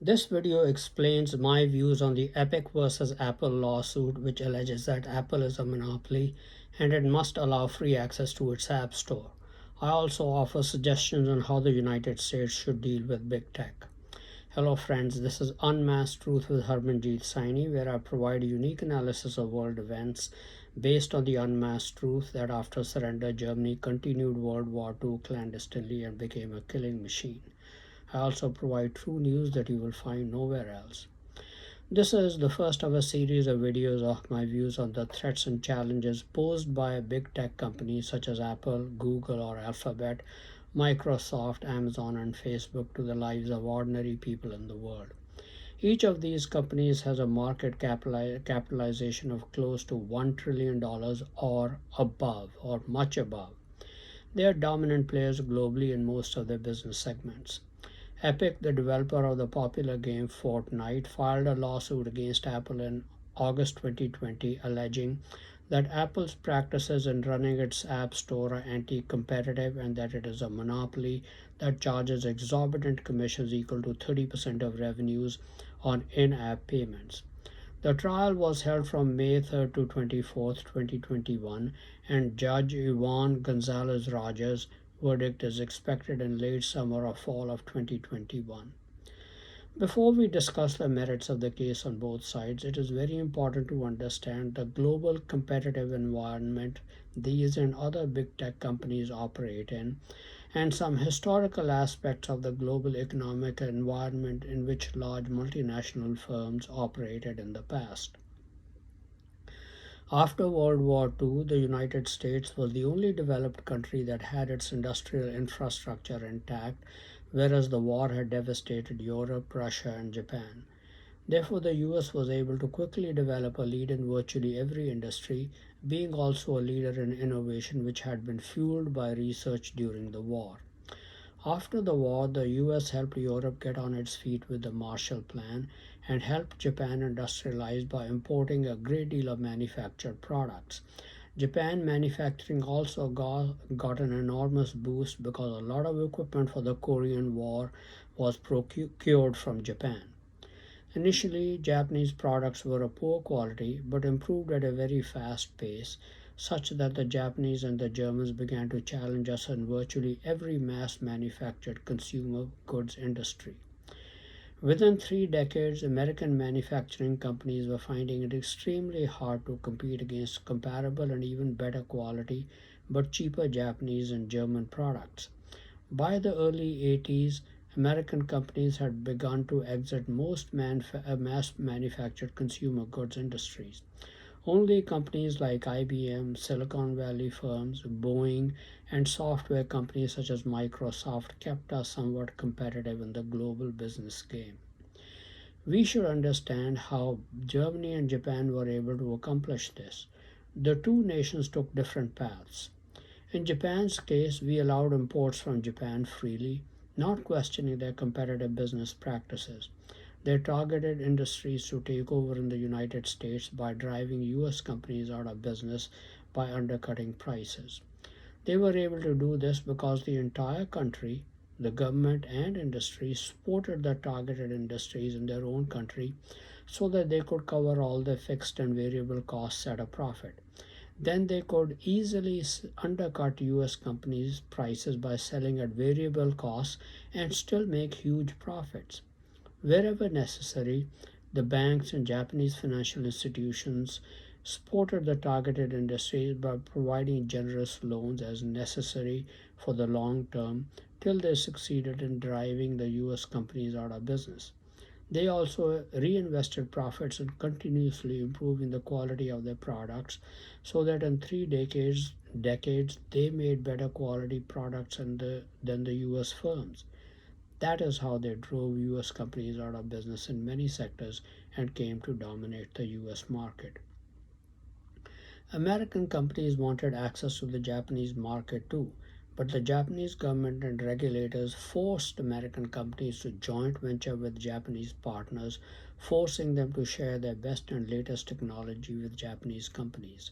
This video explains my views on the Epic versus Apple lawsuit, which alleges that Apple is a monopoly and it must allow free access to its App Store. I also offer suggestions on how the United States should deal with big tech. Hello, friends. This is Unmasked Truth with Harmanjeet Saini, where I provide a unique analysis of world events based on the unmasked truth that after surrender, Germany continued World War II clandestinely and became a killing machine. I also provide true news that you will find nowhere else. This is the first of a series of videos of my views on the threats and challenges posed by big tech companies such as Apple, Google, or Alphabet, Microsoft, Amazon, and Facebook to the lives of ordinary people in the world. Each of these companies has a market capitalization of close to $1 trillion or above, or much above. They are dominant players globally in most of their business segments. Epic, the developer of the popular game Fortnite, filed a lawsuit against Apple in August 2020 alleging that Apple's practices in running its App Store are anti competitive and that it is a monopoly that charges exorbitant commissions equal to 30% of revenues on in app payments. The trial was held from May 3rd to 24th, 2021, and Judge Yvonne Gonzalez Rogers' verdict is expected in late summer or fall of 2021. Before we discuss the merits of the case on both sides, it is very important to understand the global competitive environment these and other big tech companies operate in, and some historical aspects of the global economic environment in which large multinational firms operated in the past. After World War II, the United States was the only developed country that had its industrial infrastructure intact, whereas the war had devastated Europe, Russia, and Japan. Therefore, the US was able to quickly develop a lead in virtually every industry, being also a leader in innovation which had been fueled by research during the war. After the war, the US helped Europe get on its feet with the Marshall Plan and helped Japan industrialize by importing a great deal of manufactured products. Japan manufacturing also got an enormous boost because a lot of equipment for the Korean War was procured from Japan. Initially, Japanese products were of poor quality but improved at a very fast pace, such that the Japanese and the Germans began to challenge us in virtually every mass manufactured consumer goods industry. Within 3 decades, American manufacturing companies were finding it extremely hard to compete against comparable and even better quality but cheaper Japanese and German products. By the early 80s, American companies had begun to exit most mass manufactured consumer goods industries. Only companies like IBM, Silicon Valley firms, Boeing, and software companies such as Microsoft kept us somewhat competitive in the global business game. We should understand how Germany and Japan were able to accomplish this. The two nations took different paths. In Japan's case, we allowed imports from Japan freely, not questioning their competitive business practices. They targeted industries to take over in the United States by driving US companies out of business by undercutting prices. They were able to do this because the entire country, the government and industry, supported the targeted industries in their own country so that they could cover all their fixed and variable costs at a profit. Then they could easily undercut US companies' prices by selling at variable costs and still make huge profits. Wherever necessary, the banks and Japanese financial institutions supported the targeted industries by providing generous loans as necessary for the long term till they succeeded in driving the US companies out of business. They also reinvested profits in continuously improving the quality of their products so that in 3 decades they made better quality products than the US firms. That is how they drove US companies out of business in many sectors and came to dominate the US market. American companies wanted access to the Japanese market too, but the Japanese government and regulators forced American companies to joint venture with Japanese partners, forcing them to share their best and latest technology with Japanese companies.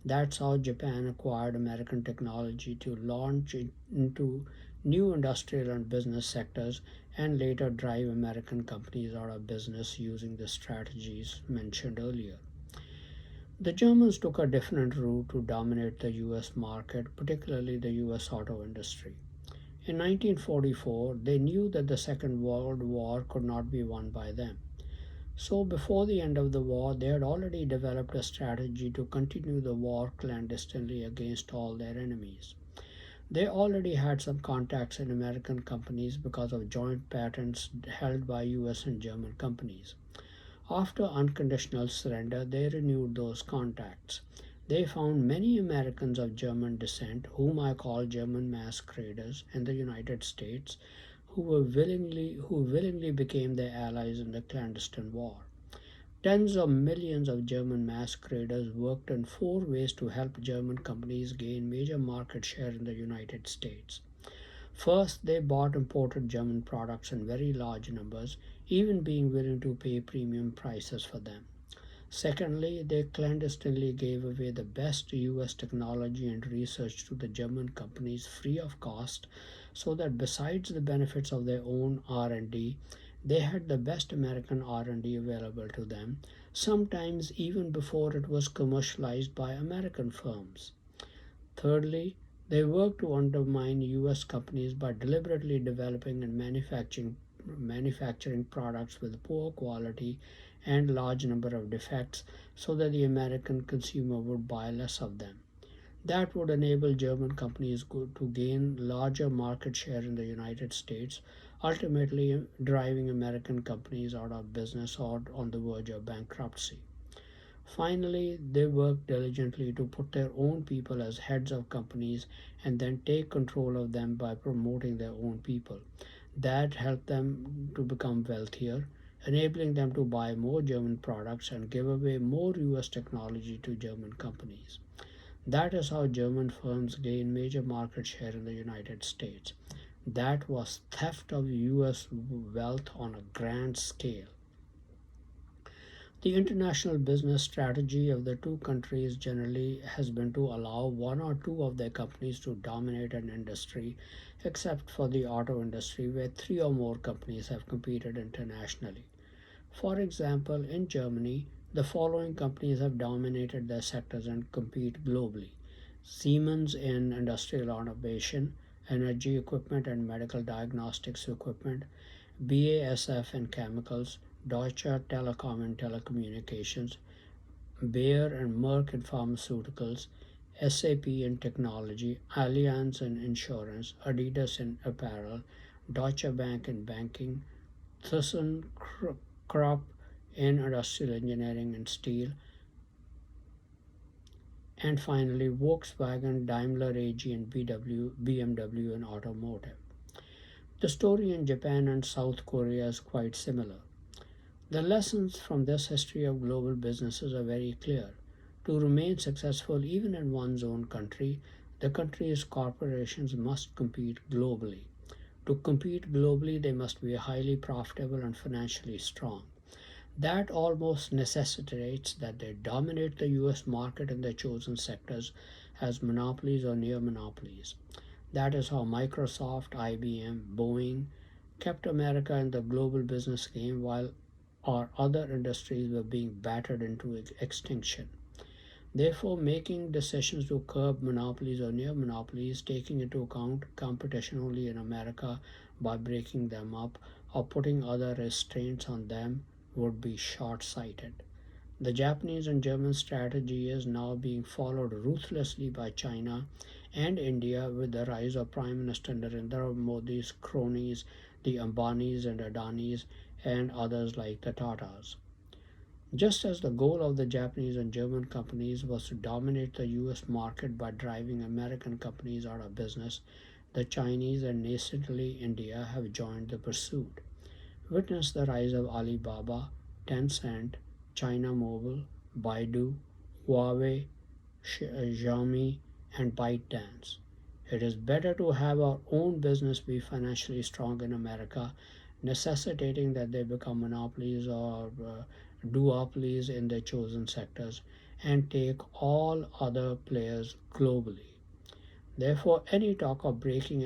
That's how Japan acquired American technology to launch into new industrial and business sectors, and later drive American companies out of business using the strategies mentioned earlier. The Germans took a different route to dominate the US market, particularly the US auto industry. In 1944, they knew that the Second World War could not be won by them. So, before the end of the war, they had already developed a strategy to continue the war clandestinely against all their enemies. They already had some contacts in American companies because of joint patents held by US and German companies. After unconditional surrender, they renewed those contacts. They found many Americans of German descent, whom I call German masqueraders, in the United States, who willingly became their allies in the clandestine war. Tens of millions of German masqueraders worked in four ways to help German companies gain major market share in the United States. First, they bought imported German products in very large numbers, even being willing to pay premium prices for them. Secondly, they clandestinely gave away the best US technology and research to the German companies free of cost, so that besides the benefits of their own R&D, they had the best American R&D available to them, sometimes even before it was commercialized by American firms. Thirdly, they worked to undermine US companies by deliberately developing and manufacturing products with poor quality and large number of defects so that the American consumer would buy less of them. That would enable German companies to gain larger market share in the United States, ultimately driving American companies out of business or on the verge of bankruptcy. Finally, they worked diligently to put their own people as heads of companies and then take control of them by promoting their own people. That helped them to become wealthier, enabling them to buy more German products and give away more US technology to German companies. That is how German firms gain major market share in the United States. That was theft of US wealth on a grand scale. The international business strategy of the two countries generally has been to allow one or two of their companies to dominate an industry, except for the auto industry, where three or more companies have competed internationally. For example, in Germany, the following companies have dominated their sectors and compete globally: Siemens in industrial automation, energy equipment, and medical diagnostics equipment; BASF in chemicals; Deutsche Telekom in telecommunications; Bayer and Merck in pharmaceuticals; SAP in technology; Allianz in insurance; Adidas in apparel; Deutsche Bank in banking; ThyssenKrupp in industrial engineering and steel; and finally Volkswagen, Daimler AG, and BMW in automotive. The story in Japan and South Korea is quite similar. The lessons from this history of global businesses are very clear. To remain successful even in one's own country, the country's corporations must compete globally. To compete globally, they must be highly profitable and financially strong. That almost necessitates that they dominate the US market in their chosen sectors as monopolies or near monopolies. That is how Microsoft, IBM, Boeing kept America in the global business game while our other industries were being battered into extinction. Therefore, making decisions to curb monopolies or near monopolies, taking into account competition only in America by breaking them up or putting other restraints on them, would be short sighted. The Japanese and German strategy is now being followed ruthlessly by China and India with the rise of Prime Minister Narendra Modi's cronies, the Ambanis and Adanis, and others like the Tatas. Just as the goal of the Japanese and German companies was to dominate the US market by driving American companies out of business, the Chinese and nascently India have joined the pursuit. Witness the rise of Alibaba, Tencent, China Mobile, Baidu, Huawei, Xiaomi, and ByteDance. It is better to have our own business be financially strong in America, necessitating that they become monopolies or duopolies in their chosen sectors and take all other players globally. Therefore, any talk of breaking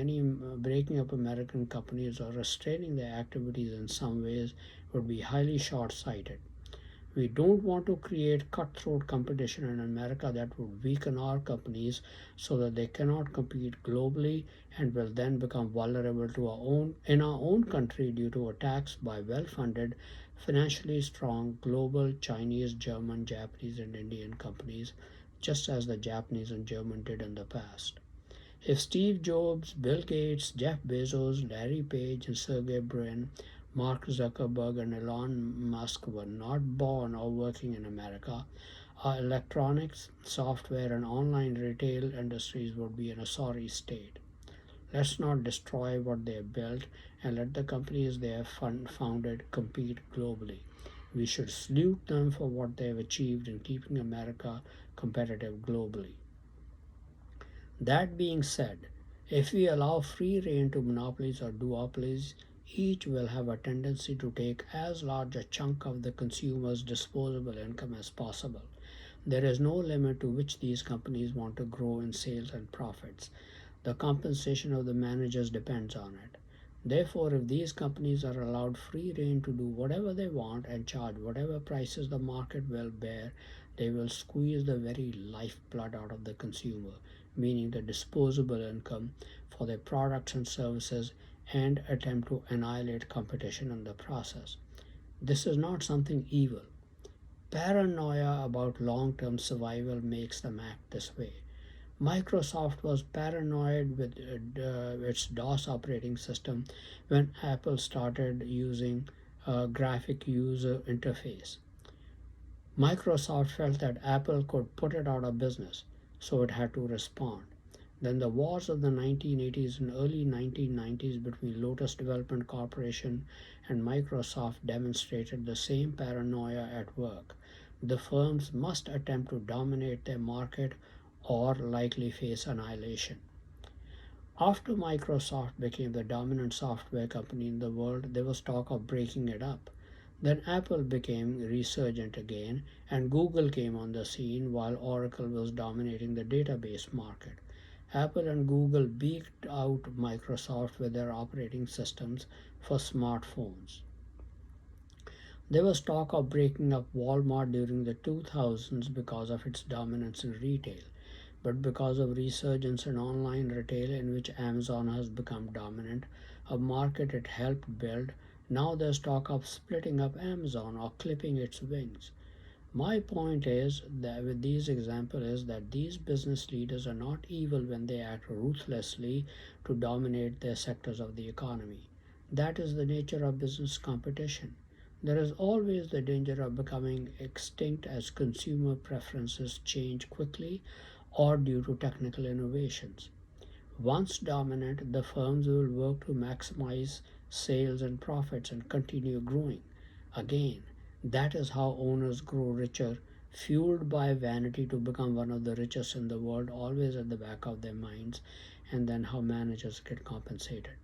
up American companies or restraining their activities in some ways would be highly short-sighted. We don't want to create cutthroat competition in America that would weaken our companies so that they cannot compete globally and will then become vulnerable to our own country due to attacks by well-funded, financially strong global Chinese, German, Japanese and Indian companies, just as the Japanese and German did in the past. If Steve Jobs, Bill Gates, Jeff Bezos, Larry Page, and Sergey Brin, Mark Zuckerberg, and Elon Musk were not born or working in America, our electronics, software, and online retail industries would be in a sorry state. Let's not destroy what they have built and let the companies they have founded compete globally. We should salute them for what they have achieved in keeping America competitive globally. That being said, if we allow free rein to monopolies or duopolies, each will have a tendency to take as large a chunk of the consumer's disposable income as possible. There is no limit to which these companies want to grow in sales and profits. The compensation of the managers depends on it. Therefore, if these companies are allowed free rein to do whatever they want and charge whatever prices the market will bear, they will squeeze the very lifeblood out of the consumer, meaning the disposable income for their products and services, and attempt to annihilate competition in the process. This is not something evil. Paranoia about long term survival makes them act this way. Microsoft was paranoid with its DOS operating system when Apple started using a graphic user interface. Microsoft felt that Apple could put it out of business, so it had to respond. Then the wars of the 1980s and early 1990s between Lotus Development Corporation and Microsoft demonstrated the same paranoia at work. The firms must attempt to dominate their market or likely face annihilation. After Microsoft became the dominant software company in the world, there was talk of breaking it up. Then Apple became resurgent again, and Google came on the scene while Oracle was dominating the database market. Apple and Google beat out Microsoft with their operating systems for smartphones. There was talk of breaking up Walmart during the 2000s because of its dominance in retail. But because of resurgence in online retail in which Amazon has become dominant, a market it helped build, now there's talk of splitting up Amazon or clipping its wings. My point is that with these examples is that these business leaders are not evil when they act ruthlessly to dominate their sectors of the economy. That is the nature of business competition. There is always the danger of becoming extinct as consumer preferences change quickly or due to technical innovations. Once dominant, the firms will work to maximize sales and profits and continue growing. Again, that is how owners grow richer, fueled by vanity to become one of the richest in the world, always at the back of their minds, and then how managers get compensated.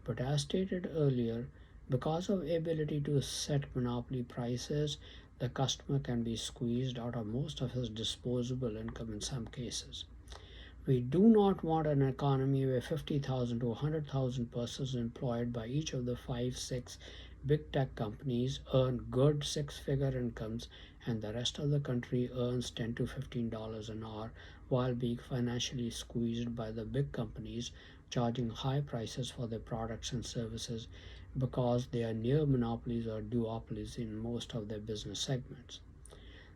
But as stated earlier, because of ability to set monopoly prices, the customer can be squeezed out of most of his disposable income in some cases. We do not want an economy where 50,000 to 100,000 persons employed by each of the 5, 6 big tech companies earn good six-figure incomes and the rest of the country earns $10 to $15 an hour while being financially squeezed by the big companies charging high prices for their products and services because they are near monopolies or duopolies in most of their business segments.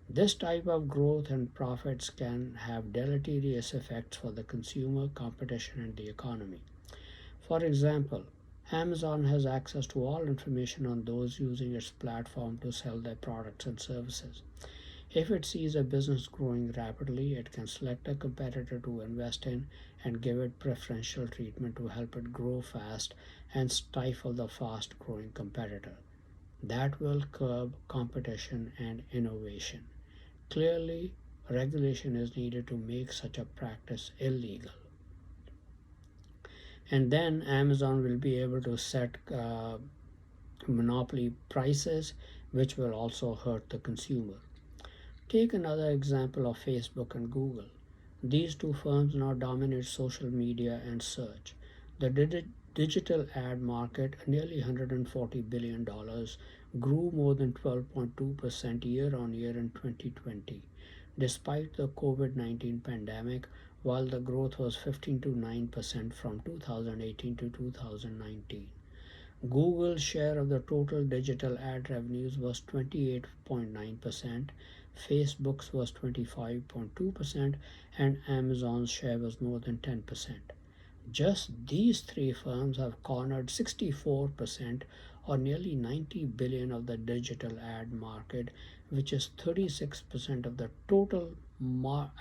This type of growth and profits can have deleterious effects for the consumer, competition, and the economy. For example, Amazon has access to all information on those using its platform to sell their products and services. If it sees a business growing rapidly, it can select a competitor to invest in and give it preferential treatment to help it grow fast and stifle the fast growing competitor. That will curb competition and innovation. Clearly, regulation is needed to make such a practice illegal. And then Amazon will be able to set monopoly prices, which will also hurt the consumer. Take another example of Facebook and Google. These two firms now dominate social media and search. The digital ad market, nearly $140 billion, grew more than 12.2% year on year in 2020. Despite the COVID 19 pandemic, while the growth was 15 to 9% from 2018 to 2019. Google's share of the total digital ad revenues was 28.9%, Facebook's was 25.2%, and Amazon's share was more than 10%. Just these three firms have cornered 64% or nearly 90 billion of the digital ad market, which is 36% of the total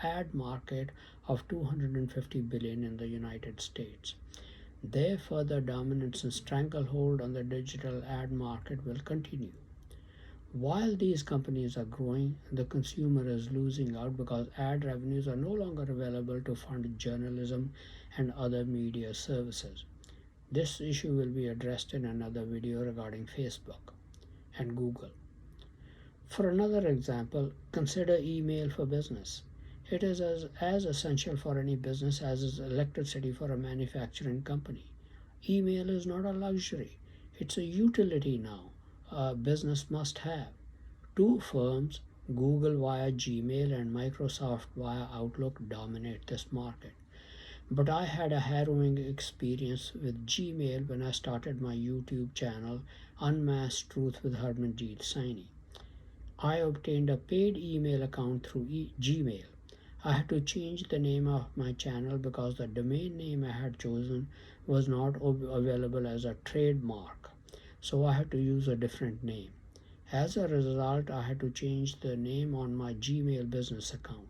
ad market of 250 billion in the United States. Their further dominance and stranglehold on the digital ad market will continue. While these companies are growing, the consumer is losing out because ad revenues are no longer available to fund journalism and other media services. This issue will be addressed in another video regarding Facebook and Google. For another example, consider email for business. It is as essential for any business as is electricity for a manufacturing company. Email is not a luxury, it's a utility now. A business must have. Two firms, Google via Gmail and Microsoft via Outlook, dominate this market. But I had a harrowing experience with Gmail when I started my YouTube channel, Unmasked Truth with Harmanjeet Saini. I obtained a paid email account through Gmail. I had to change the name of my channel because the domain name I had chosen was not available as a trademark. So I had to use a different name. As a result, I had to change the name on my Gmail business account.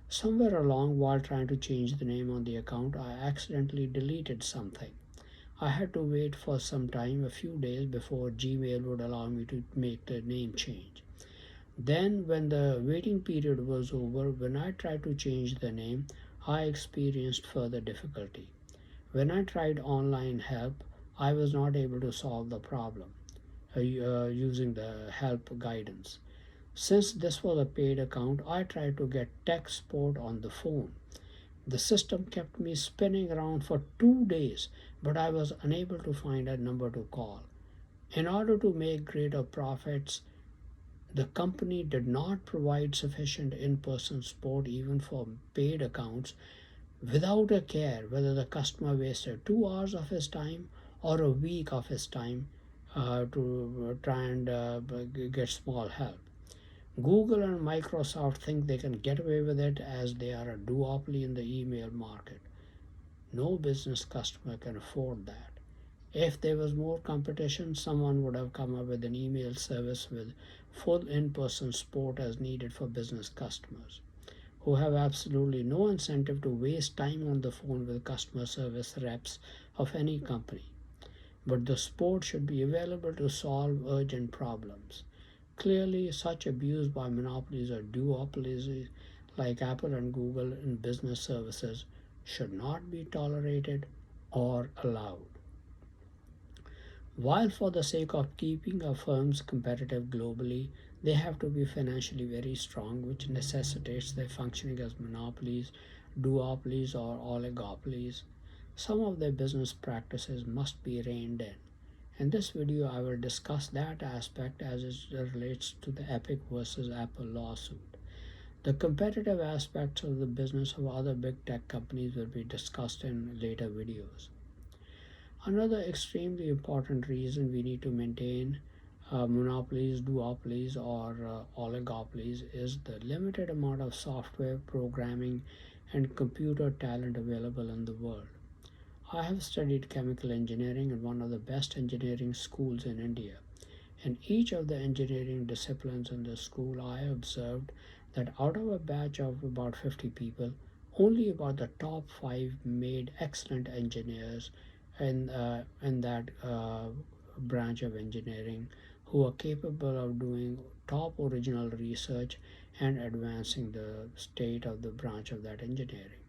Somewhere along while trying to change the name on the account, I accidentally deleted something. I had to wait for some time, a few days, before Gmail would allow me to make the name change. Then, when the waiting period was over, when I tried to change the name, I experienced further difficulty. When I tried online help, I was not able to solve the problem using the help guidance. Since this was a paid account, I tried to get tech support on the phone. The system kept me spinning around for 2 days, but I was unable to find a number to call. In order to make greater profits, the company did not provide sufficient in person support even for paid accounts without a care whether the customer wasted 2 hours of his time or a week of his time to try and get small help. Google and Microsoft think they can get away with it as they are a duopoly in the email market. No business customer can afford that. If there was more competition, someone would have come up with an email service with full in person support as needed for business customers who have absolutely no incentive to waste time on the phone with customer service reps of any company. But the support should be available to solve urgent problems. Clearly, such abuse by monopolies or duopolies like Apple and Google in business services should not be tolerated or allowed. While for the sake of keeping our firms competitive globally, they have to be financially very strong, which necessitates their functioning as monopolies, duopolies, or oligopolies. Some of their business practices must be reined in. In this video, I will discuss that aspect as it relates to the Epic versus Apple lawsuit. The competitive aspects of the business of other big tech companies will be discussed in later videos. Another extremely important reason we need to maintain monopolies, duopolies, or oligopolies is the limited amount of software, programming, and computer talent available in the world. I have studied chemical engineering in one of the best engineering schools in India. In each of the engineering disciplines in the school, I observed that out of a batch of about 50 people, only about the top 5 made excellent engineers in that branch of engineering who are capable of doing top original research and advancing the state of the branch of that engineering.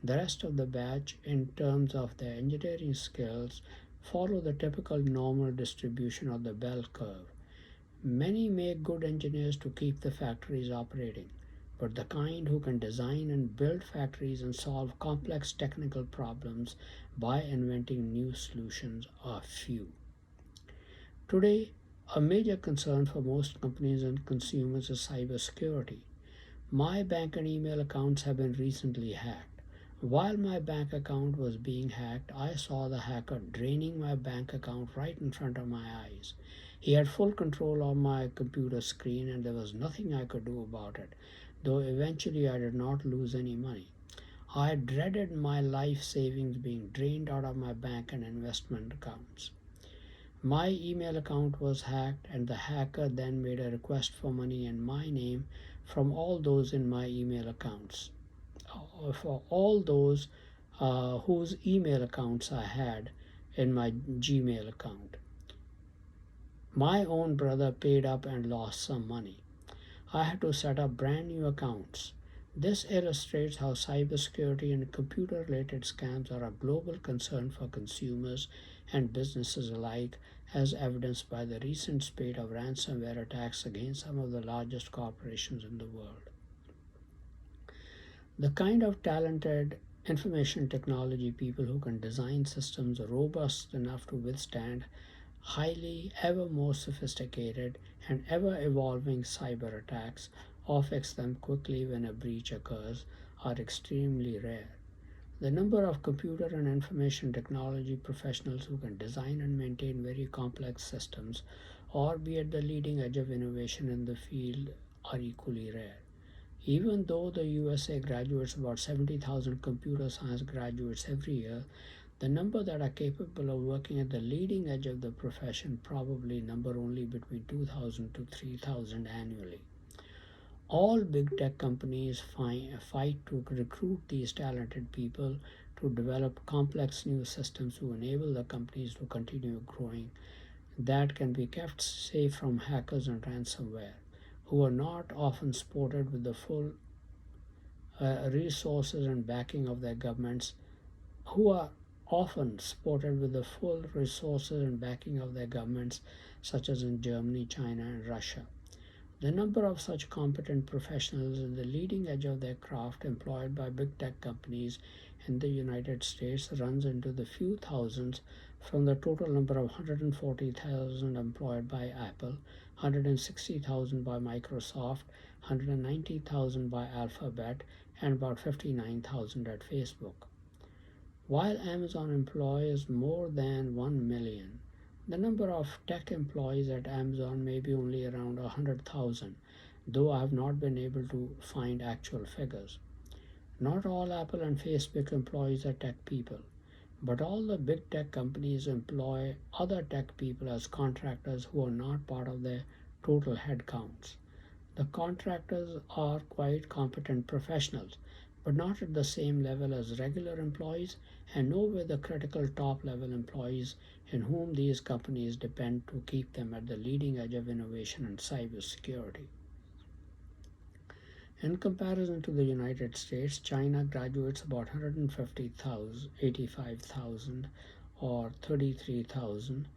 The rest of the batch, in terms of their engineering skills, follow the typical normal distribution of the bell curve. Many make good engineers to keep the factories operating, but the kind who can design and build factories and solve complex technical problems by inventing new solutions are few. Today, a major concern for most companies and consumers is cybersecurity. My bank and email accounts have been recently hacked. While my bank account was being hacked, I saw the hacker draining my bank account right in front of my eyes. He had full control on my computer screen, and there was nothing I could do about it, though eventually I did not lose any money. I dreaded my life savings being drained out of my bank and investment accounts. My email account was hacked, and the hacker then made a request for money in my name from all those in my email accounts. For all those whose email accounts I had in my Gmail account. My own brother paid up and lost some money. I had to set up brand new accounts. This illustrates how cybersecurity and computer related scams are a global concern for consumers and businesses alike, as evidenced by the recent spate of ransomware attacks against some of the largest corporations in the world. The kind of talented information technology people who can design systems robust enough to withstand highly, ever more sophisticated, and ever evolving cyber attacks, or fix them quickly when a breach occurs, are extremely rare. The number of computer and information technology professionals who can design and maintain very complex systems or be at the leading edge of innovation in the field are equally rare. Even though the USA graduates about 70,000 computer science graduates every year, the number that are capable of working at the leading edge of the profession probably number only between 2,000 to 3,000 annually. All big tech companies fight to recruit these talented people to develop complex new systems to enable the companies to continue growing that can be kept safe from hackers and ransomware, who are not often supported with the full resources and backing of their governments, who are often supported with the full resources and backing of their governments, such as in Germany, China, and Russia. The number of such competent professionals at the leading edge of their craft employed by big tech companies in the United States runs into the few thousands from the total number of 140,000 employed by Apple, 160,000 by Microsoft, 190,000 by Alphabet, and about 59,000 at Facebook. While Amazon employs more than 1 million, the number of tech employees at Amazon may be only around 100,000, though I have not been able to find actual figures. Not all Apple and Facebook employees are tech people, but all the big tech companies employ other tech people as contractors who are not part of their total headcounts. The contractors are quite competent professionals, but not at the same level as regular employees, and nowhere the critical top level employees in whom these companies depend to keep them at the leading edge of innovation and cybersecurity. In comparison to the United States, China graduates about 150,000, 85,000, or 33,000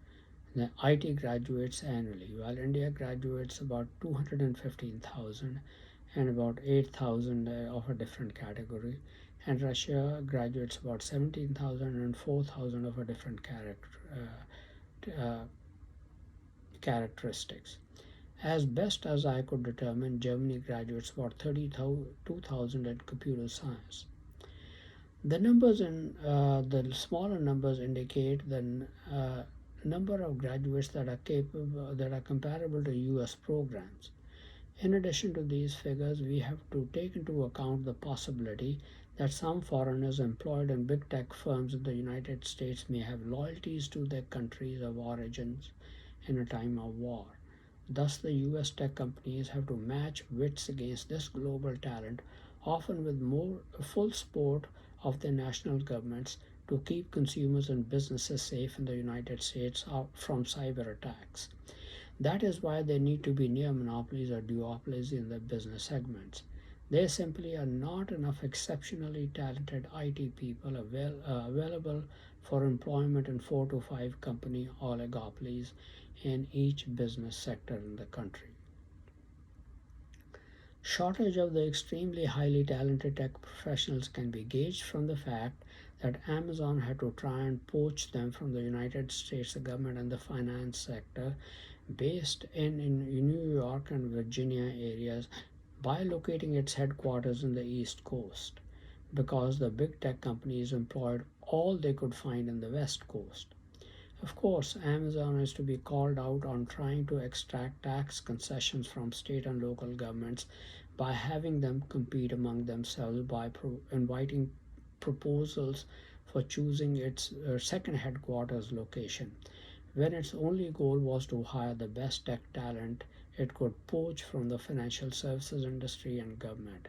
the IT graduates annually, while India graduates about 215,000 and about 8,000 of a different category, and Russia graduates about 17,000 and 4,000 of a different characteristics. As best as I could determine, Germany graduates about 32,000 in computer science. The smaller numbers indicate the number of graduates that are comparable to U.S. programs. In addition to these figures, we have to take into account the possibility that some foreigners employed in big tech firms in the United States may have loyalties to their countries of origins in a time of war. Thus, the US tech companies have to match wits against this global talent, often with more full support of their national governments, to keep consumers and businesses safe in the United States from cyber attacks. That is why there need to be near monopolies or duopolies in the business segments. There simply are not enough exceptionally talented IT people available for employment in 4 to 5 company oligopolies in each business sector in the country. Shortage of the extremely highly talented tech professionals can be gauged from the fact that Amazon had to try and poach them from the United States government and the finance sector based in New York and Virginia areas by locating its headquarters in the East Coast because the big tech companies employed all they could find in the West Coast. Of course, Amazon is to be called out on trying to extract tax concessions from state and local governments by having them compete among themselves by inviting proposals for choosing its second headquarters location, when its only goal was to hire the best tech talent it could poach from the financial services industry and government,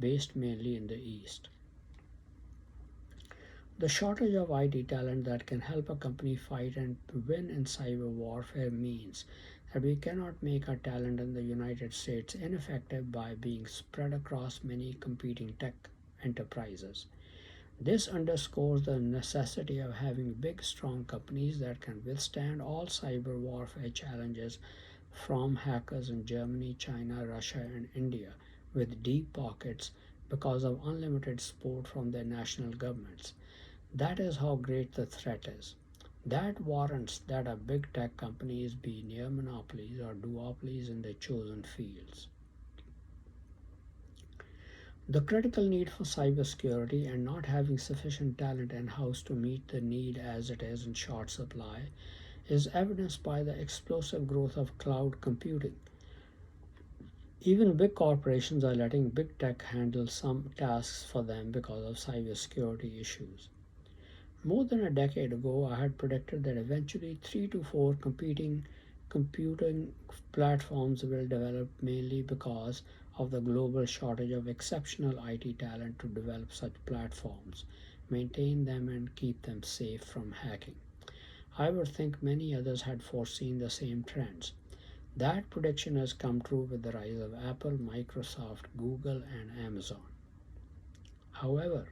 based mainly in the East. The shortage of IT talent that can help a company fight and win in cyber warfare means that we cannot make our talent in the United States ineffective by being spread across many competing tech enterprises. This underscores the necessity of having big, strong companies that can withstand all cyber warfare challenges from hackers in Germany, China, Russia, and India with deep pockets because of unlimited support from their national governments. That is how great the threat is. That warrants that a big tech companies be near monopolies or duopolies in their chosen fields. The critical need for cybersecurity and not having sufficient talent in house to meet the need as it is in short supply is evidenced by the explosive growth of cloud computing. Even big corporations are letting big tech handle some tasks for them because of cybersecurity issues. More than a decade ago, I had predicted that eventually 3 to 4 competing computing platforms will develop mainly because of the global shortage of exceptional IT talent to develop such platforms, maintain them, and keep them safe from hacking. I would think many others had foreseen the same trends. That prediction has come true with the rise of Apple, Microsoft, Google, and Amazon. However,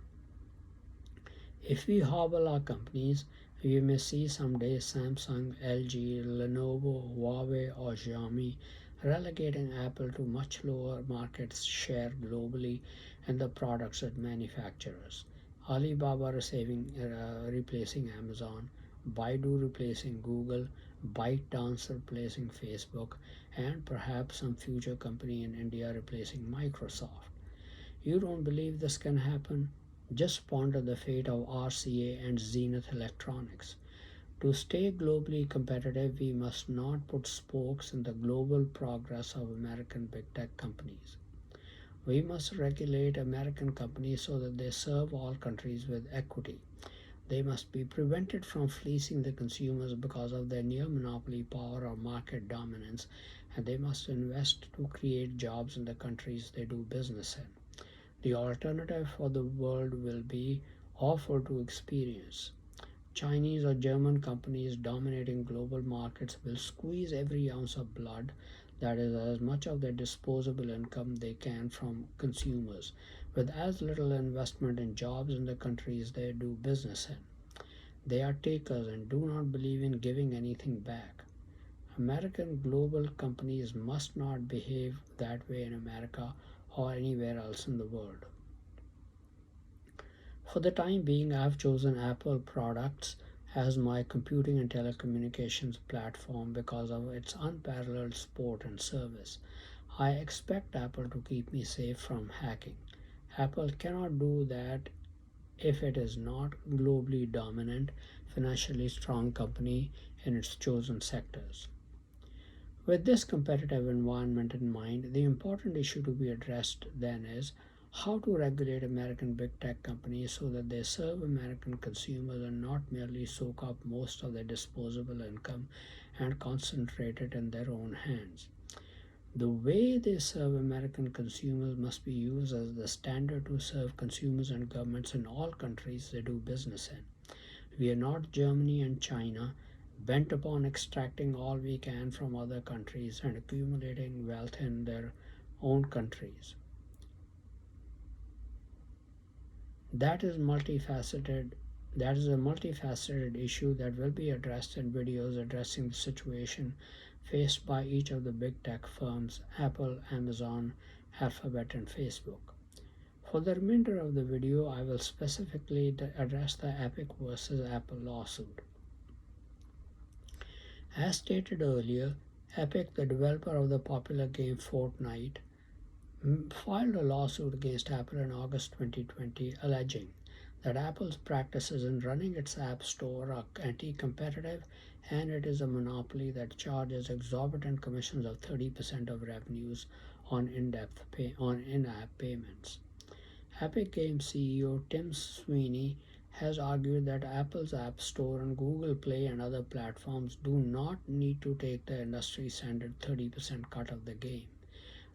if we hobble our companies, we may see someday Samsung, LG, Lenovo, Huawei, or Xiaomi relegating Apple to much lower market share globally in the products it manufactures. Alibaba replacing Amazon, Baidu replacing Google, ByteDance replacing Facebook, and perhaps some future company in India replacing Microsoft. You don't believe this can happen? Just ponder the fate of RCA and Zenith Electronics. To stay globally competitive, we must not put spokes in the global progress of American big tech companies. We must regulate American companies so that they serve all countries with equity. They must be prevented from fleecing the consumers because of their near monopoly power or market dominance, and they must invest to create jobs in the countries they do business in. The alternative for the world will be awful to experience. Chinese or German companies dominating global markets will squeeze every ounce of blood, that is, as much of their disposable income they can from consumers, with as little investment in jobs in the countries they do business in. They are takers and do not believe in giving anything back. American global companies must not behave that way in America or anywhere else in the world. For the time being, I have chosen Apple products as my computing and telecommunications platform because of its unparalleled support and service. I expect Apple to keep me safe from hacking. Apple cannot do that if it is not globally dominant, financially strong company in its chosen sectors. With this competitive environment in mind, the important issue to be addressed then is how to regulate American big tech companies so that they serve American consumers and not merely soak up most of their disposable income and concentrate it in their own hands. The way they serve American consumers must be used as the standard to serve consumers and governments in all countries they do business in. We are not Germany and China, bent upon extracting all we can from other countries and accumulating wealth in their own countries. That is multifaceted. That is a multifaceted issue that will be addressed in videos addressing the situation faced by each of the big tech firms Apple, Amazon, Alphabet, and Facebook. For the remainder of the video, I will specifically address the Epic versus Apple lawsuit. As stated earlier, Epic, the developer of the popular game Fortnite, filed a lawsuit against Apple in August 2020 alleging that Apple's practices in running its App Store are anti competitive and it is a monopoly that charges exorbitant commissions of 30% of revenues on in app payments. Epic Games CEO Tim Sweeney has argued that Apple's App Store and Google Play and other platforms do not need to take the industry standard 30% cut of the game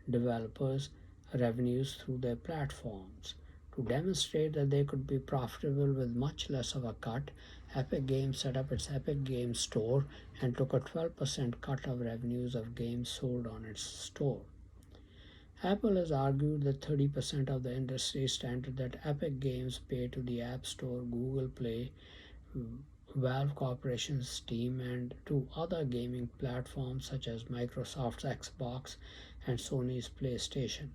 developers' revenues through their platforms. To demonstrate that they could be profitable with much less of a cut, Epic Games set up its Epic Games Store and took a 12% cut of revenues of games sold on its store. Apple has argued that 30% of the industry standard that Epic Games pay to the App Store, Google Play, Valve Corporation's Steam, and to other gaming platforms such as Microsoft's Xbox and Sony's PlayStation.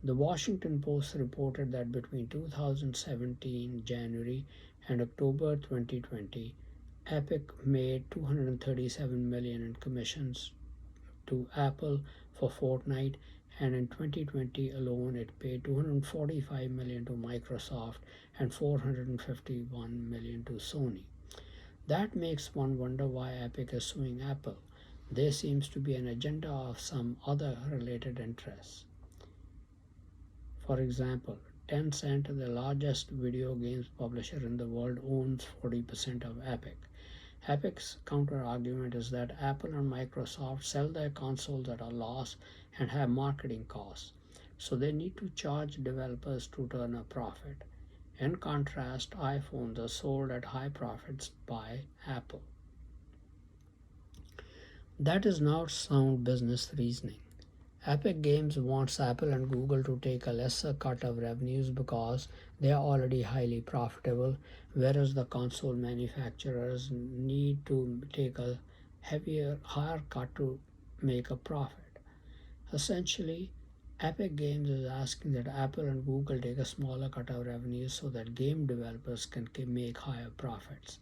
The Washington Post reported that between 2017 January and October 2020, Epic made $237 million in commissions to Apple for Fortnite, and in 2020 alone it paid $245 million to Microsoft and $451 million to Sony. That makes one wonder why Epic is suing Apple. There seems to be an agenda of some other related interests. For example, Tencent, the largest video games publisher in the world, owns 40% of Epic. Epic's counter-argument is that Apple and Microsoft sell their consoles at a loss and have marketing costs, so they need to charge developers to turn a profit. In contrast, iPhones are sold at high profits by Apple. That is not sound business reasoning. Epic Games wants Apple and Google to take a lesser cut of revenues because they are already highly profitable, whereas the console manufacturers need to take a higher cut to make a profit. Essentially, Epic Games is asking that Apple and Google take a smaller cut of revenues so that game developers can make higher profits.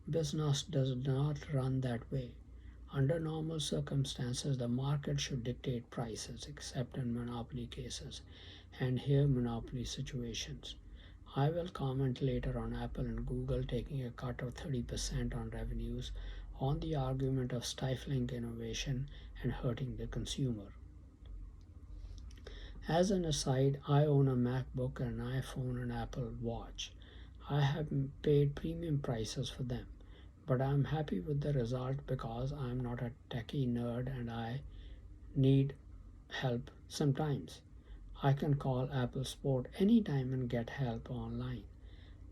Business does not run that way. Under normal circumstances, the market should dictate prices, except in monopoly cases, and here monopoly situations. I will comment later on Apple and Google taking a cut of 30% on revenues on the argument of stifling innovation and hurting the consumer. As an aside, I own a MacBook, an iPhone, and Apple Watch. I have paid premium prices for them, but I'm happy with the result because I'm not a techie nerd and I need help sometimes. I can call Apple Support anytime and get help online.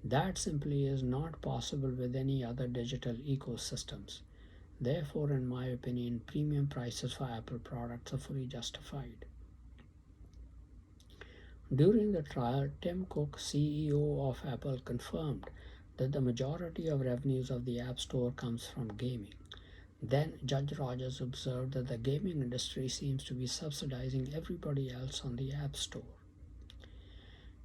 That simply is not possible with any other digital ecosystems. Therefore, in my opinion, premium prices for Apple products are fully justified. During the trial, Tim Cook, CEO of Apple, confirmed that the majority of revenues of the App Store comes from gaming. Then Judge Rogers observed that the gaming industry seems to be subsidizing everybody else on the App Store.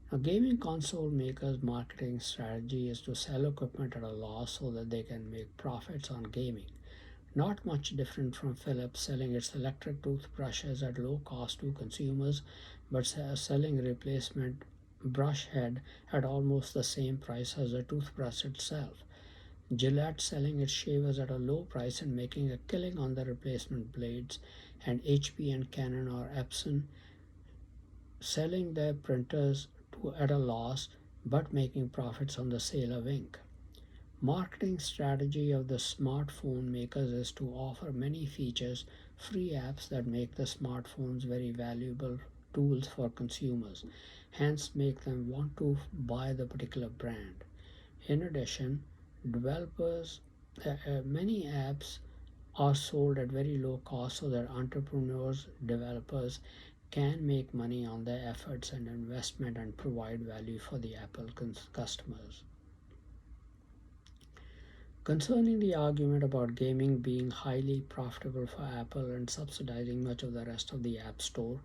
Now, gaming console makers' marketing strategy is to sell equipment at a loss so that they can make profits on gaming. Not much different from Philips selling its electric toothbrushes at low cost to consumers, but selling a replacement brush head at almost the same price as the toothbrush itself. Gillette selling its shavers at a low price and making a killing on the replacement blades, and HP and Canon or Epson selling their printers at a loss but making profits on the sale of ink. Marketing strategy of the smartphone makers is to offer many features, free apps that make the smartphones very valuable tools for consumers, hence make them want to buy the particular brand. In addition, many apps are sold at very low cost so that entrepreneurs, developers can make money on their efforts and investment and provide value for the Apple customers. Concerning the argument about gaming being highly profitable for Apple and subsidizing much of the rest of the App Store,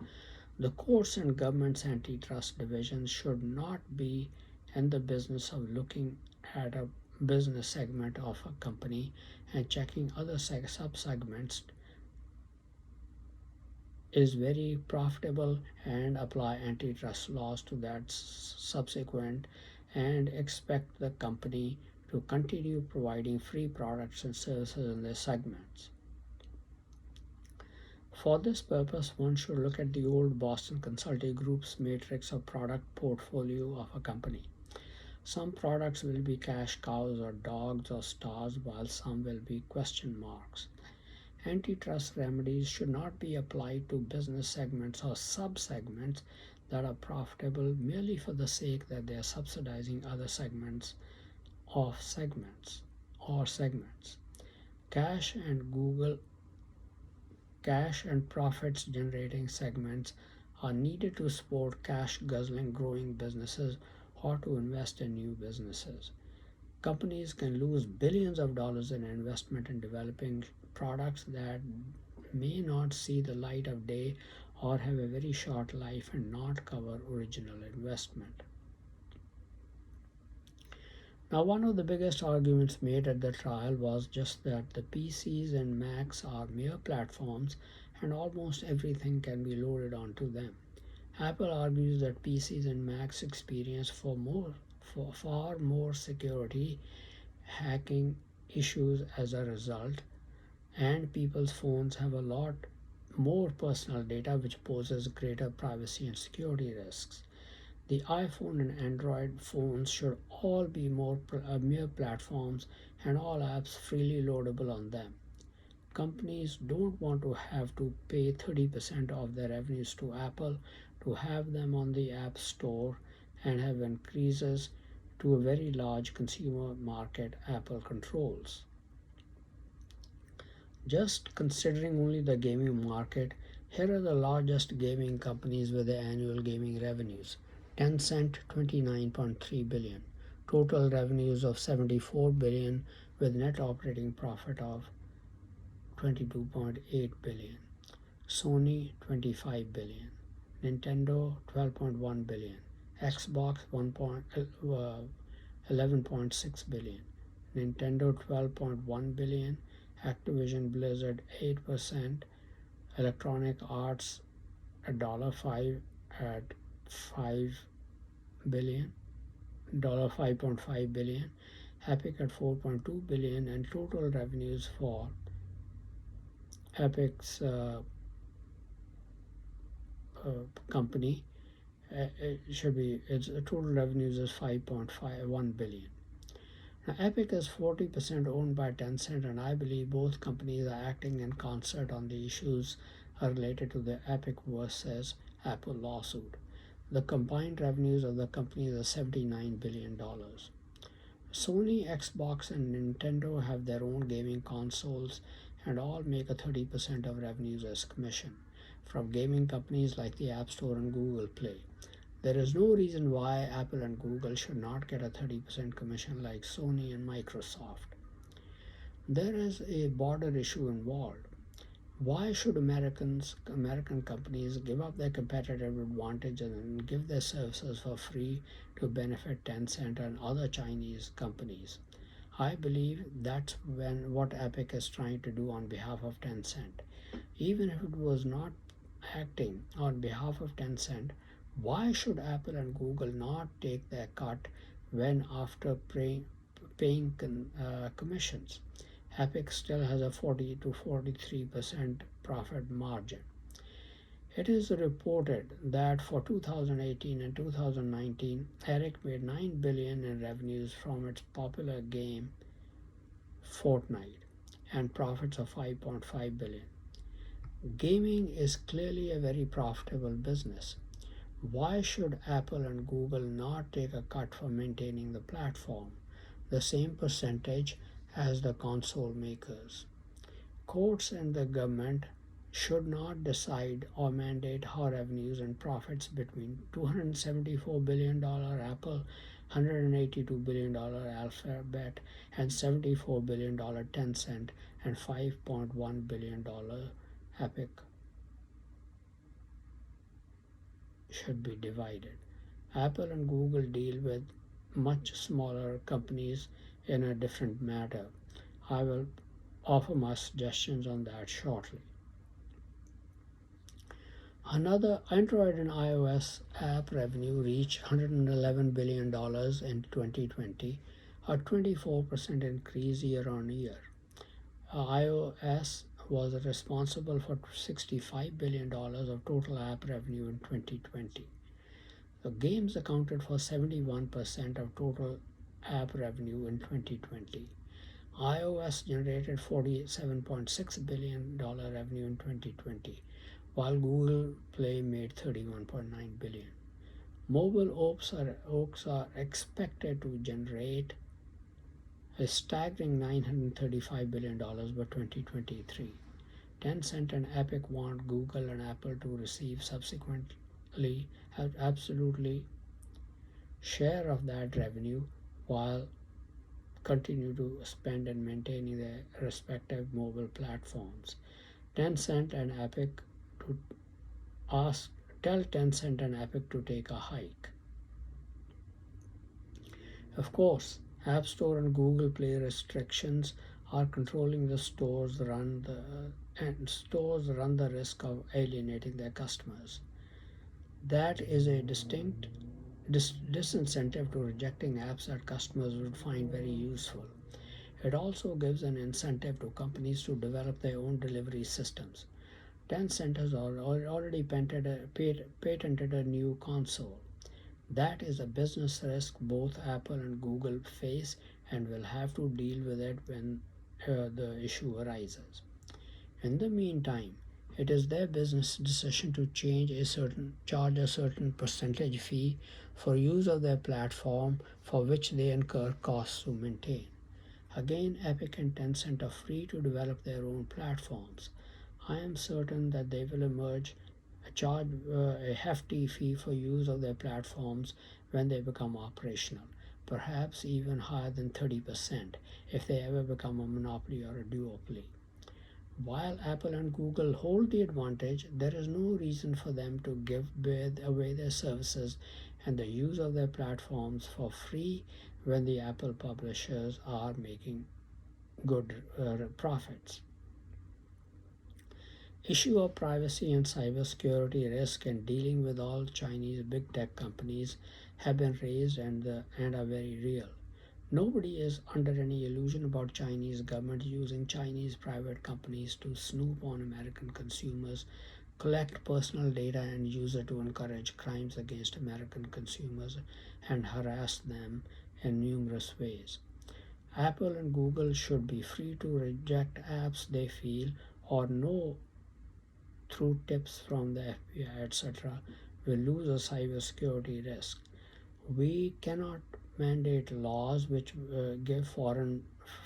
the courts and government's antitrust divisions should not be in the business of looking at a business segment of a company and checking other subsegments is very profitable and apply antitrust laws to that subsequent and expect the company to continue providing free products and services in their segments. For this purpose, one should look at the old Boston Consulting Group's matrix of product portfolio of a company. Some products will be cash cows or dogs or stars, while some will be question marks. Antitrust remedies should not be applied to business segments or subsegments that are profitable merely for the sake that they are subsidizing other segments of segments. Cash and Google Cash and profits generating segments are needed to support cash guzzling growing businesses or to invest in new businesses. Companies can lose billions of dollars in investment in developing products that may not see the light of day or have a very short life and not cover original investment. Now, one of the biggest arguments made at the trial was just that the PCs and Macs are mere platforms and almost everything can be loaded onto them. Apple argues that PCs and Macs experience for far more security hacking issues as a result, and people's phones have a lot more personal data which poses greater privacy and security risks. The iPhone and Android phones should all be mere platforms and all apps freely loadable on them. Companies don't want to have to pay 30% of their revenues to Apple to have them on the App Store and have increases to a very large consumer market Apple controls. Just considering only the gaming market, here are the largest gaming companies with their annual gaming revenues. Tencent 29.3 billion, total revenues of 74 billion with net operating profit of 22.8 billion. Sony 25 billion, Nintendo 12.1 billion, Xbox 11.6 billion, Nintendo 12.1 billion, Activision Blizzard 8%, Electronic Arts $5 at 5 billion, $5.5 billion, Epic at 4.2 billion, and total revenues for Epic's company its total revenues is 5.51 billion. Now, Epic is 40% owned by Tencent, and I believe both companies are acting in concert on the issues related to the Epic versus Apple lawsuit. The combined revenues of the companies are $79 billion. Sony, Xbox, and Nintendo have their own gaming consoles and all make a 30% of revenues as commission from gaming companies like the App Store and Google Play. There is no reason why Apple and Google should not get a 30% commission like Sony and Microsoft. There is a border issue involved. Why should American companies give up their competitive advantage and give their services for free to benefit Tencent and other Chinese companies? I believe that's what Epic is trying to do on behalf of Tencent. Even if it was not acting on behalf of Tencent, why should Apple and Google not take their cut when after paying commissions? Epic still has a 40 to 43% profit margin. It is reported that for 2018 and 2019, Eric made $9 billion in revenues from its popular game Fortnite and profits of $5.5 billion. Gaming is clearly a very profitable business. Why should Apple and Google not take a cut for maintaining the platform, the same percentage as the console makers? Courts and the government should not decide or mandate how revenues and profits between $274 billion Apple, $182 billion Alphabet, and $74 billion Tencent, and $5.1 billion Epic should be divided. Apple and Google deal with much smaller companies in a different matter. I will offer my suggestions on that shortly. Another Android and iOS app revenue reached $111 billion in 2020, a 24% increase year on year. iOS was responsible for $65 billion of total app revenue in 2020. The games accounted for 71% of total app revenue in 2020. iOS generated $47.6 billion revenue in 2020, while Google Play made $31.9 billion. Mobile ops are expected to generate a staggering $935 billion by 2023. Tencent and Epic want Google and Apple to receive subsequently have absolutely share of that revenue while continue to spend and maintaining their respective mobile platforms. Tencent and Epic to ask tell Tencent and Epic to take a hike. Of course, App Store and Google Play restrictions are controlling the stores run the risk of alienating their customers. That is a distinct disincentive to rejecting apps that customers would find very useful. It also gives an incentive to companies to develop their own delivery systems. Tencent has already patented a new console. That is a business risk both Apple and Google face and will have to deal with it when the issue arises. In the meantime, it is their business decision to charge a certain percentage fee for use of their platform for which they incur costs to maintain. Again, Epic and Tencent are free to develop their own platforms. I am certain that they will charge a hefty fee for use of their platforms when they become operational, perhaps even higher than 30% if they ever become a monopoly or a duopoly. While Apple and Google hold the advantage, there is no reason for them to give away their services and the use of their platforms for free when the Apple publishers are making good profits. Issue of privacy and cybersecurity risk and dealing with all Chinese big tech companies have been raised and are very real. Nobody is under any illusion about Chinese government using Chinese private companies to snoop on American consumers, collect personal data and use it to encourage crimes against American consumers and harass them in numerous ways. Apple and Google should be free to reject apps they feel or know through tips from the FBI, etc., will lose a cybersecurity risk. We cannot mandate laws which give foreign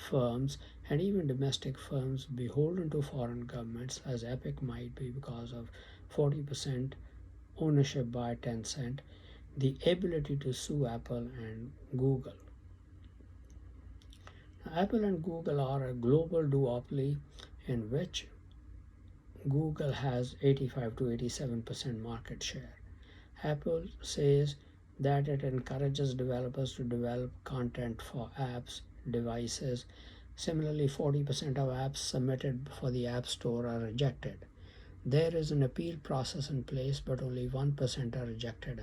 firms and even domestic firms beholden to foreign governments, as Epic might be because of 40% ownership by Tencent, the ability to sue Apple and Google. Apple and Google are a global duopoly in which Google has 85 to 87% market share. Apple says that it encourages developers to develop content for apps, devices. Similarly, 40% of apps submitted for the App Store are rejected. There is an appeal process in place, but only 1% are rejected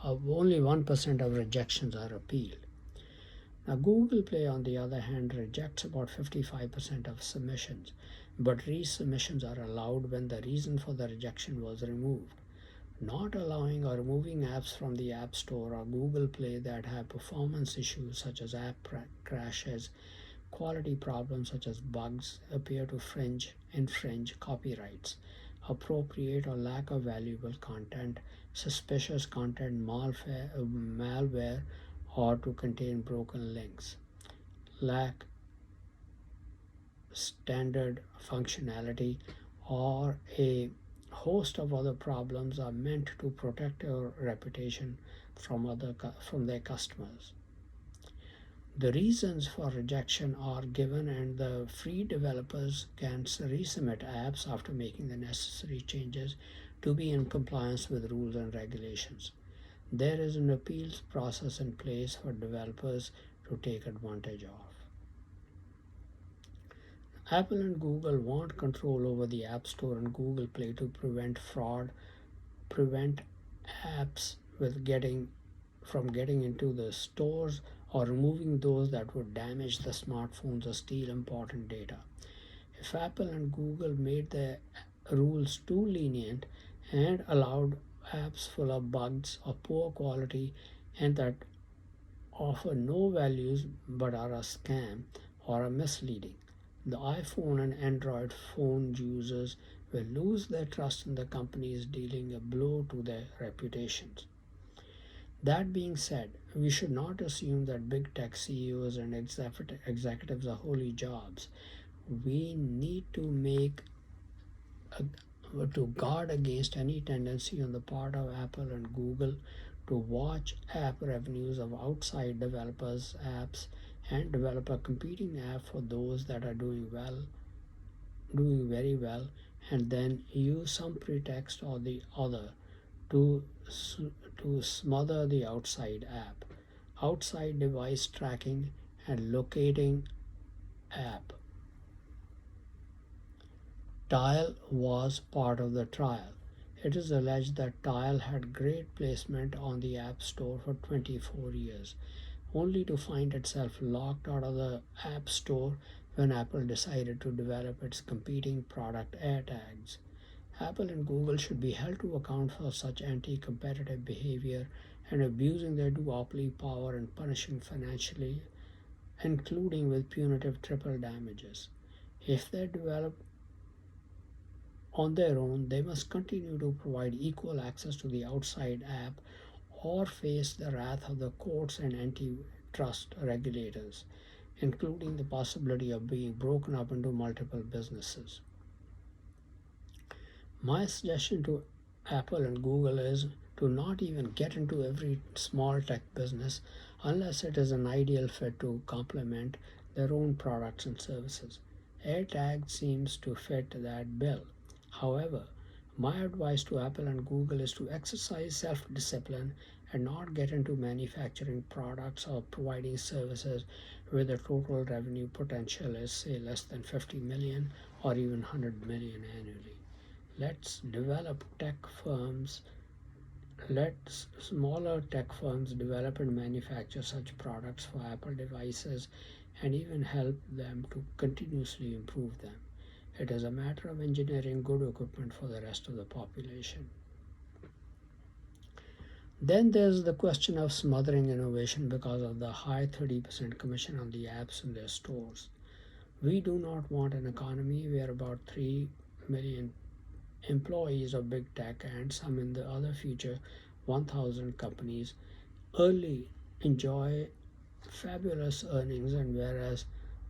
only 1% of rejections are appealed. Now, Google Play, on the other hand, rejects about 55% of submissions, but resubmissions are allowed when the reason for the rejection was removed. Not allowing or removing apps from the App Store or Google Play that have performance issues such as app crashes, quality problems such as bugs appear to infringe copyrights, appropriate or lack of valuable content, suspicious content, malware, or to contain broken links, lack standard functionality, or a host of other problems are meant to protect your reputation from their customers. The reasons for rejection are given, and the free developers can resubmit apps after making the necessary changes to be in compliance with rules and regulations. There is an appeals process in place for developers to take advantage of. Apple and Google want control over the App Store and Google Play to prevent fraud, prevent apps from getting into the stores, or removing those that would damage the smartphones or steal important data. If Apple and Google made the rules too lenient and allowed apps full of bugs or poor quality and that offer no values but are a scam or are misleading, the iPhone and Android phone users will lose their trust in the companies, dealing a blow to their reputations. That being said, we should not assume that big tech CEOs and executives are holy jobs. We need to guard against any tendency on the part of Apple and Google to watch app revenues of outside developers' apps and develop a competing app for those that are doing very well, and then use some pretext or the other to to smother the outside app. Outside device tracking and locating app. Tile was part of the trial. It is alleged that Tile had great placement on the App Store for 24 years, only to find itself locked out of the App Store when Apple decided to develop its competing product AirTags. Apple and Google should be held to account for such anti competitive behavior and abusing their duopoly power and punishing financially, including with punitive triple damages. If they develop on their own, they must continue to provide equal access to the outside app or face the wrath of the courts and antitrust regulators, including the possibility of being broken up into multiple businesses. My suggestion to Apple and Google is to not even get into every small tech business unless it is an ideal fit to complement their own products and services. AirTag seems to fit that bill. However, my advice to Apple and Google is to exercise self discipline and not get into manufacturing products or providing services where the total revenue potential is, say, less than 50 million or even 100 million annually. Let's develop tech firms, let smaller tech firms develop and manufacture such products for Apple devices and even help them to continuously improve them. It is a matter of engineering good equipment for the rest of the population. Then there's the question of smothering innovation because of the high 30% commission on the apps in their stores. We do not want an economy where about 3 million employees of big tech and some in the other future 1,000 companies early enjoy fabulous earnings, and whereas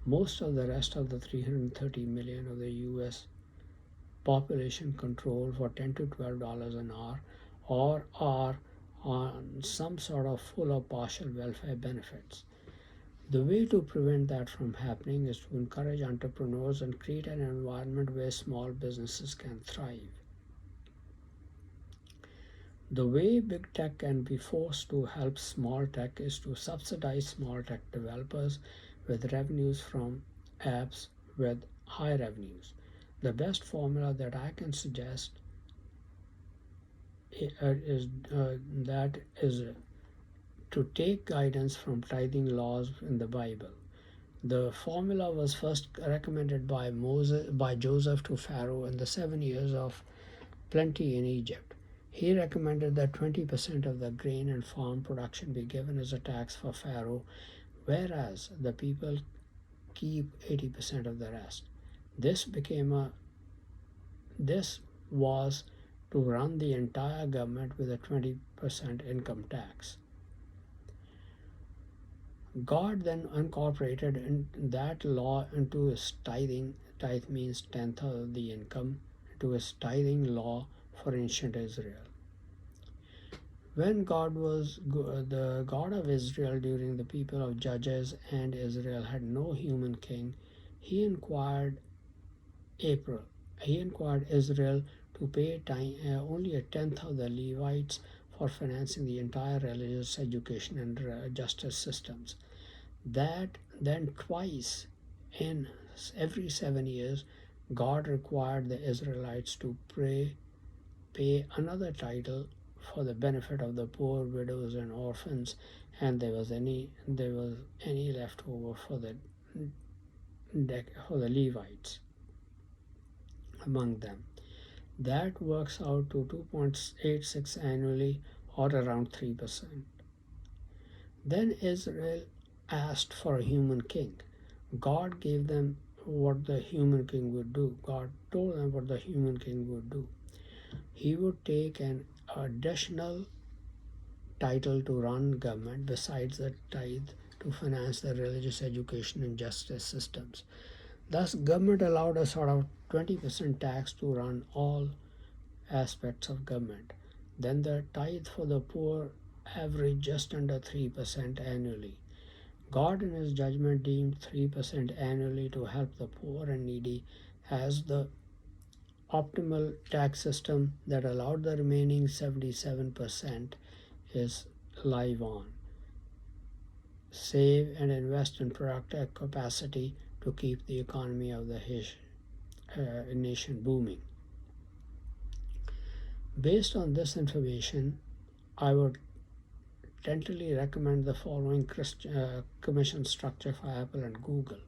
most of the rest of the 330 million of the US population control for $10 to $12 an hour or are on some sort of full or partial welfare benefits. The way to prevent that from happening is to encourage entrepreneurs and create an environment where small businesses can thrive. The way big tech can be forced to help small tech is to subsidize small tech developers with revenues from apps with high revenues. The best formula that I can suggest is to take guidance from tithing laws in the Bible. The formula was first recommended by Joseph to Pharaoh in the 7 years of plenty in Egypt. He recommended that 20% of the grain and farm production be given as a tax for Pharaoh, whereas the people keep 80% of the rest. This was to run the entire government with a 20% income tax. God then incorporated that law into his tithing. Tithe means tenth of the income, into his tithing law for ancient Israel. When God was the God of Israel during the people of Judges, and Israel had no human king, he inquired April. He inquired Israel to pay only a tenth of the Levites for financing the entire religious education and justice systems. That then twice in every 7 years, God required the Israelites to pay another title for the benefit of the poor, widows, and orphans, and there was any left over for the Levites among them. That works out to 2.86 annually, or around 3%. Then Israel asked for a human king. God gave them what the human king would do. God told them what the human king would do. He would take an additional title to run government besides the tithe to finance the religious education and justice systems. Thus, government allowed a sort of 20% tax to run all aspects of government. Then the tithe for the poor averaged just under 3% annually. God, in His judgment, deemed 3% annually to help the poor and needy as the optimal tax system that allowed the remaining 77% is live on. Save and invest in productive capacity to keep the economy of the nation booming. Based on this information, I would tentatively recommend the following commission structure for Apple and Google.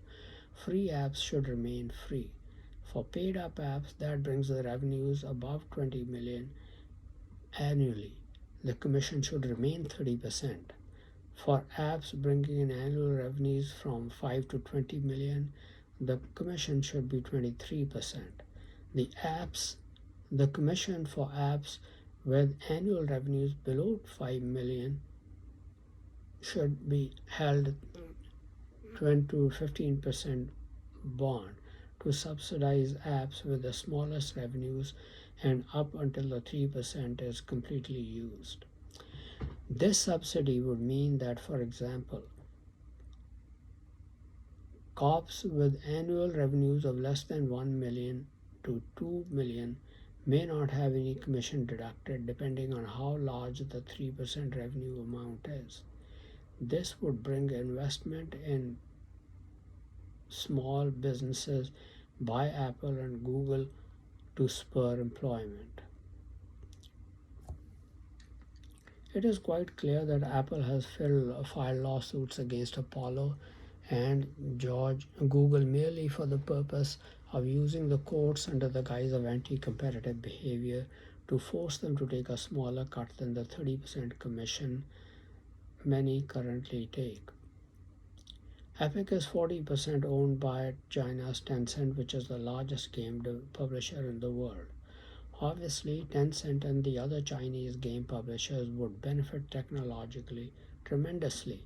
Free apps should remain free. For paid up apps, that brings the revenues above 20 million annually. The commission should remain 30%. For apps bringing in annual revenues from 5 to 20 million, the commission should be 23%. The commission for apps with annual revenues below 5 million should be held 20 to 15% bond to subsidize apps with the smallest revenues and up until the 3% is completely used. This subsidy would mean that, for example, cops with annual revenues of less than 1 million to 2 million may not have any commission deducted depending on how large the 3% revenue amount is. This would bring investment in small businesses by Apple and Google to spur employment. It is quite clear that Apple has filed lawsuits against Apollo and Google merely for the purpose of using the courts under the guise of anti-competitive behavior to force them to take a smaller cut than the 30% commission many currently take. Epic is 40% owned by China's Tencent, which is the largest game publisher in the world. Obviously, Tencent and the other Chinese game publishers would benefit technologically tremendously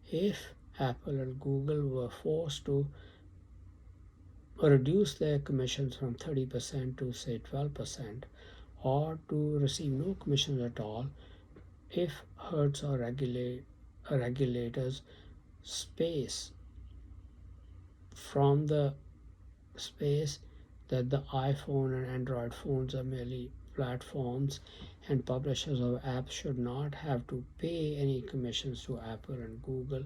if Apple and Google were forced to reduce their commissions from 30% to say 12%, or to receive no commissions at all if hertz or regulators space from the space that the iPhone and Android phones are merely platforms, and publishers of apps should not have to pay any commissions to Apple and Google,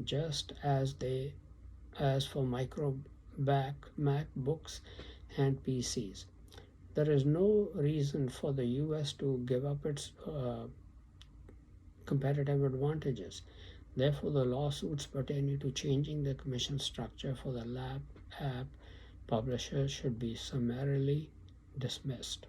just as for MacBooks and PCs. There is no reason for the US to give up its competitive advantages. Therefore, the lawsuits pertaining to changing the commission structure for the app publishers should be summarily dismissed.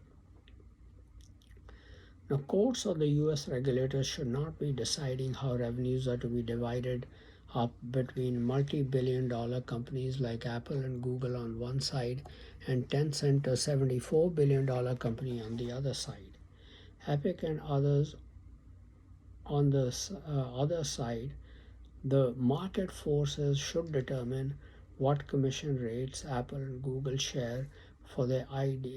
Now, courts or the US regulators should not be deciding how revenues are to be divided up between multi-billion-dollar companies like Apple and Google on one side and Tencent, a $74 billion company, on the other side. Epic and others on the other side, the market forces should determine what commission rates Apple and Google share for their AD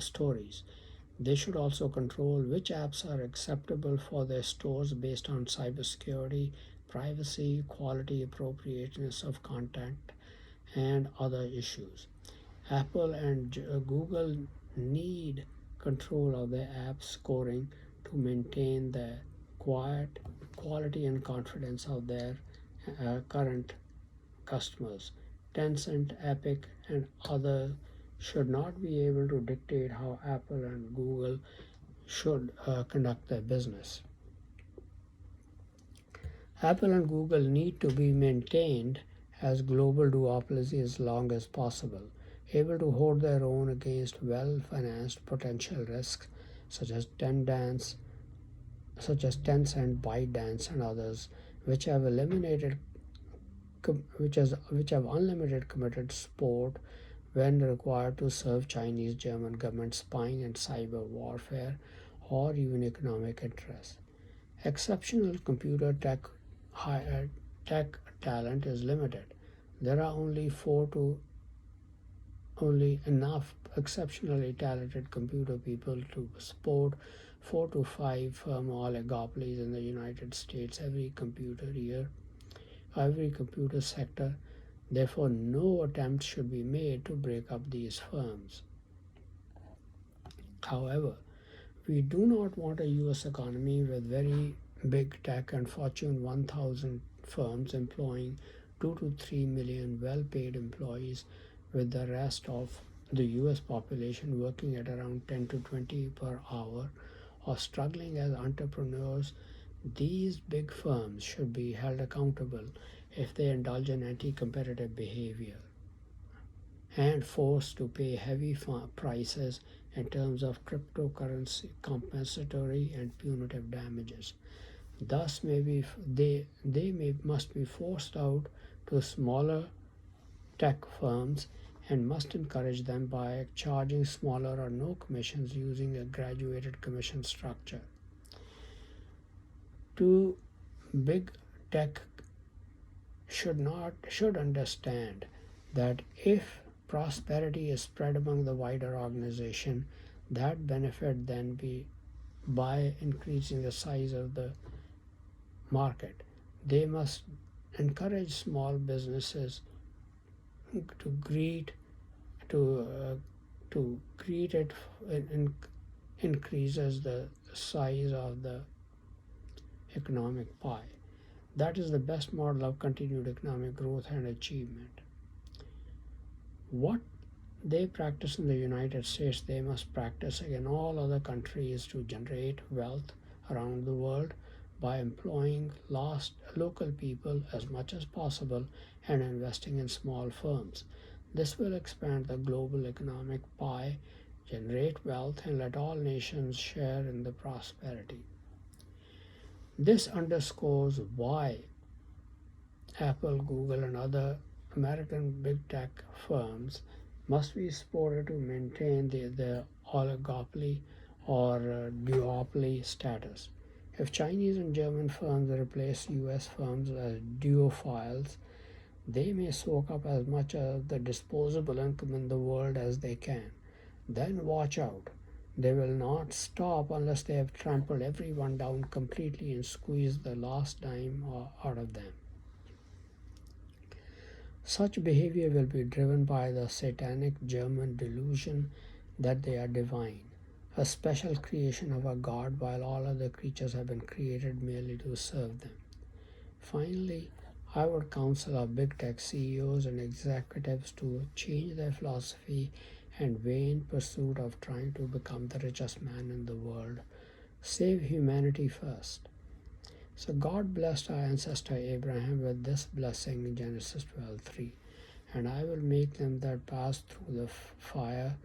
stories. They should also control which apps are acceptable for their stores based on cybersecurity, privacy, quality, appropriateness of content, and other issues. Apple and Google need control of their app scoring to maintain the quiet quality and confidence of their current customers. Tencent, Epic, and others should not be able to dictate how Apple and Google should conduct their business. Apple and Google need to be maintained as global duopolies as long as possible, able to hold their own against well-financed potential risks such as Tencent, ByteDance, and others, which have eliminated which have unlimited committed support when required to serve Chinese German government spying and cyber warfare or even economic interests. Exceptional computer tech talent is limited. There are only enough exceptionally talented computer people to support 4 to 5 firm oligopolies in the United States every computer sector. Therefore, no attempt should be made to break up these firms. However, we do not want a US economy with very big tech and Fortune 1000 firms employing 2 to 3 million well paid employees, with the rest of the US population working at around 10 to 20 per hour or struggling as entrepreneurs. These big firms should be held accountable if they indulge in anti competitive behavior and forced to pay heavy prices in terms of cryptocurrency compensatory and punitive damages. Thus, must be forced out to smaller tech firms and must encourage them by charging smaller or no commissions using a graduated commission structure. To big tech should understand that if prosperity is spread among the wider organization, that benefit then be by increasing the size of the market. They must encourage small businesses to greet to greet it in, increases the size of the economic pie. That is the best model of continued economic growth and achievement. What they practice in the United States, they must practice in all other countries to generate wealth around the world by employing local people as much as possible and investing in small firms. This will expand the global economic pie, generate wealth, and let all nations share in the prosperity. This underscores why Apple, Google, and other American big tech firms must be supported to maintain their oligopoly or duopoly status. If Chinese and German firms replace US firms as duophiles, they may soak up as much of the disposable income in the world as they can. Then watch out. They will not stop unless they have trampled everyone down completely and squeezed the last dime out of them. Such behavior will be driven by the satanic German delusion that they are divine, a special creation of a god while all other creatures have been created merely to serve them. Finally, I would counsel our big tech CEOs and executives to change their philosophy and vain pursuit of trying to become the richest man in the world. Save humanity first. So God blessed our ancestor Abraham with this blessing in Genesis 12:3. And I will make them that pass through the fire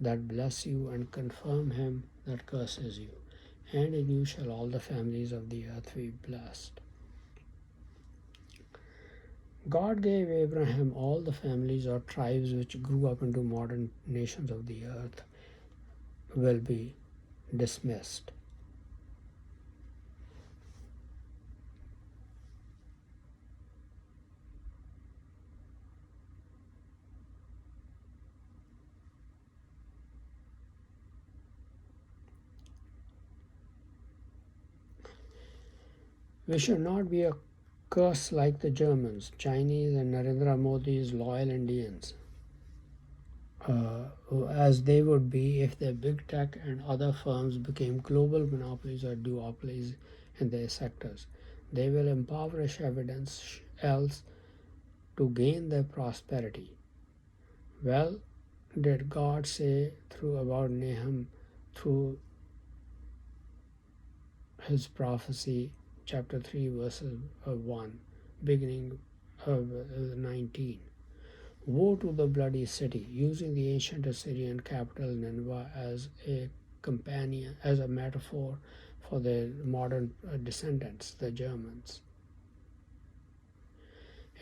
that bless you, and confirm him that curses you. And in you shall all the families of the earth be blessed. God gave Abraham all the families or tribes which grew up into modern nations of the earth will be dismissed. We should not be a curse like the Germans, Chinese, and Narendra Modi's loyal Indians, as they would be if the big tech and other firms became global monopolies or duopolies in their sectors. They will impoverish evidence else to gain their prosperity. Well, did God say through about Nahum through his prophecy, chapter 3, verses 1, beginning of 19. Woe to the bloody city, using the ancient Assyrian capital Nineveh as a companion, as a metaphor for their modern descendants, the Germans.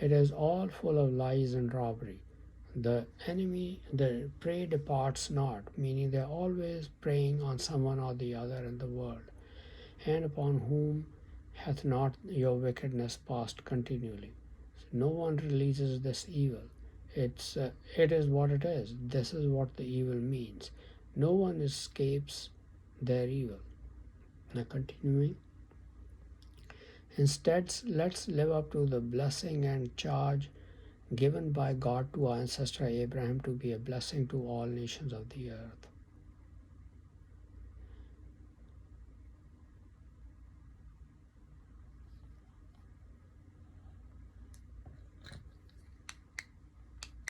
It is all full of lies and robbery. The enemy, the prey departs not, meaning they are always preying on someone or the other in the world, and upon whom hath not your wickedness passed continually. No one releases this evil. It is what it is. This is what the evil means. No one escapes their evil. Now continuing. Instead, let's live up to the blessing and charge given by God to our ancestor Abraham to be a blessing to all nations of the earth.